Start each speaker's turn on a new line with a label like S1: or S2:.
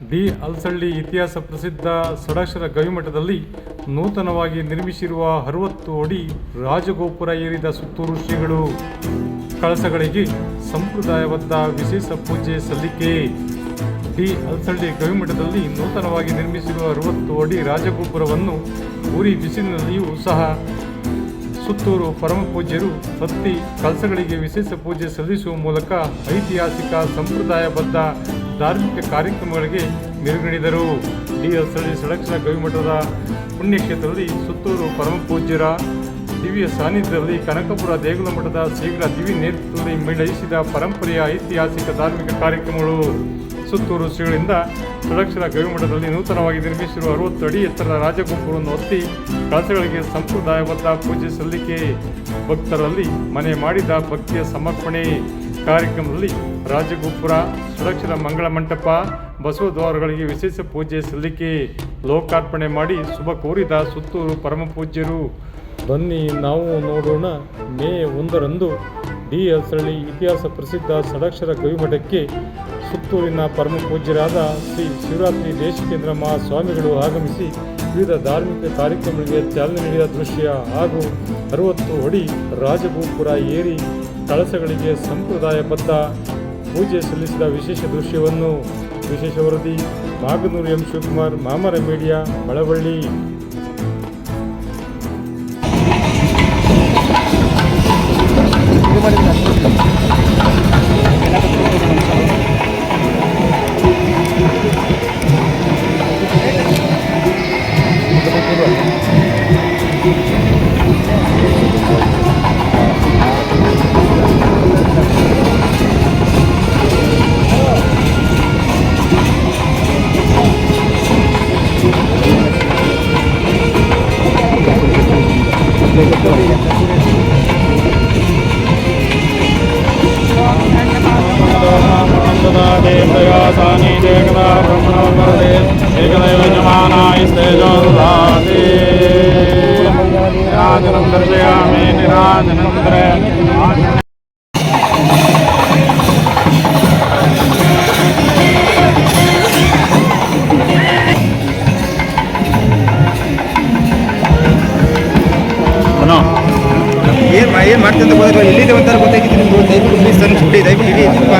S1: D ಅಲ್ಸಳ್ಳಿ ಇತಿಹಾಸ ಪ್ರಸಿದ್ಧ ಷಡಕ್ಷರ ಗವಿಮಠದಲ್ಲಿ ನೂತನವಾಗಿ ನಿರ್ಮಿಸಿರುವ 60 ಅಡಿ ರಾಜಗೋಪುರ ಏರಿದ ಸುತ್ತೂರು ಶ್ರೀಗಳು ಕಳಸಗಳಿಗೆ ಸಂಪ್ರದಾಯಬದ್ಧ ವಿಶೇಷ ಪೂಜೆ ಸಲ್ಲಿಕೆ. ಡಿ ಅಲ್ಸಳ್ಳಿ ಗವಿಮಠದಲ್ಲಿ ನೂತನವಾಗಿ ನಿರ್ಮಿಸಿರುವ 60 ಅಡಿ ರಾಜಗೋಪುರವನ್ನು ಉರಿ ಬಿಸಿಲಿನಲ್ಲಿಯೂ ಸಹ ಸುತ್ತೂರು ಪರಮಪೂಜ್ಯರು ಹತ್ತಿ ಕಳಸಗಳಿಗೆ ವಿಶೇಷ ಪೂಜೆ ಸಲ್ಲಿಸುವ ಮೂಲಕ ಐತಿಹಾಸಿಕ ಸಂಪ್ರದಾಯಬದ್ಧ ಧಾರ್ಮಿಕ ಕಾರ್ಯಕ್ರಮಗಳಿಗೆ ಮೆರುಗಣಿದರು. ಡಿ ಅಲ್ಸಳ್ಳಿ ಷಡಕ್ಷರ ಗವಿಮಠದ ಪುಣ್ಯಕ್ಷೇತ್ರದಲ್ಲಿ ಸುತ್ತೂರು ಪರಮಪೂಜ್ಯರ ದಿವ್ಯ ಸಾನ್ನಿಧ್ಯದಲ್ಲಿ ಕನಕಪುರ ದೇಗುಲ ಮಠದ ಶ್ರೀಗಳ ದಿವ್ಯ ನೇತೃತ್ವದಲ್ಲಿ ಮೇಳೈಸಿದ ಪರಂಪರೆಯ ಐತಿಹಾಸಿಕ ಧಾರ್ಮಿಕ ಕಾರ್ಯಕ್ರಮಗಳು. ಸುತ್ತೂರು ಶ್ರೀಗಳಿಂದ ಷಡಕ್ಷರ ಗವಿಮಠದಲ್ಲಿ ನೂತನವಾಗಿ ನಿರ್ಮಿಸಿರುವ 60 ಅಡಿ ಎತ್ತರದ ರಾಜಗೋಪುರವನ್ನು ಹೊತ್ತಿ ಕಳಸಗಳಿಗೆ ಸಂಪ್ರದಾಯಬದ್ಧ ಪೂಜೆ ಸಲ್ಲಿಕೆ. ಭಕ್ತರಲ್ಲಿ ಮನೆ ಮಾಡಿದ ಭಕ್ತಿಯ ಸಮರ್ಪಣೆ. ಕಾರ್ಯಕ್ರಮದಲ್ಲಿ ರಾಜಗೋಪುರ, ಷಡಕ್ಷರ ಮಂಗಳ ಮಂಟಪ, ಬಸವದ್ವಾರಗಳಿಗೆ ವಿಶೇಷ ಪೂಜೆ ಸಲ್ಲಿಕೆ, ಲೋಕಾರ್ಪಣೆ ಮಾಡಿ ಶುಭ ಕೋರಿದ ಸುತ್ತೂರು ಪರಮಪೂಜ್ಯರು. ಬನ್ನಿ ನಾವು ನೋಡೋಣ. ಮೇ 1ರಂದು ಡಿ ಅಲ್ಸಳ್ಳಿ ಇತಿಹಾಸ ಪ್ರಸಿದ್ಧ ಷಡಕ್ಷರ ಗವಿಮಠಕ್ಕೆ ಸುತ್ತೂರಿನ ಪರಮಪೂಜ್ಯರಾದ ಶ್ರೀ ಶಿವರಾತ್ರಿ ದೇಶಿಕೇಂದ್ರ ಮಹಾಸ್ವಾಮಿಗಳು ಆಗಮಿಸಿ ವಿವಿಧ ಧಾರ್ಮಿಕ ಕಾರ್ಯಕ್ರಮಗಳಿಗೆ ಚಾಲನೆ ನೀಡಿದ ದೃಶ್ಯ ಹಾಗೂ 60 ಅಡಿ ರಾಜಗೋಪುರ ಏರಿ ಕಳಸಗಳಿಗೆ ಸಂಪ್ರದಾಯಬದ್ಧ ಪೂಜೆ ಸಲ್ಲಿಸಿದ ವಿಶೇಷ ದೃಶ್ಯವನ್ನು. ವಿಶೇಷ ವರದಿ ಮಾಗನೂರು ಎಂ ಶಿವಕುಮಾರ್, ಮಾಮರ ಮೀಡಿಯಾ, ಮಳವಳ್ಳಿ.
S2: ಏನು ಮಾಡ್ತೀನಿ ಅಂತ ಗೊತ್ತಾಗ ಎಲ್ಲಿದೆ ಒಂಥರ ಗೊತ್ತಾಗಿತ್ತು ನಿಮ್ಗೆ. ದಯವಿಟ್ಟು ಪ್ಲೀಸ್ ಸರ್ ಬಿಡಿ, ದಯವಿಟ್ಟು ಇಡಿ ಸ್ವಲ್ಪ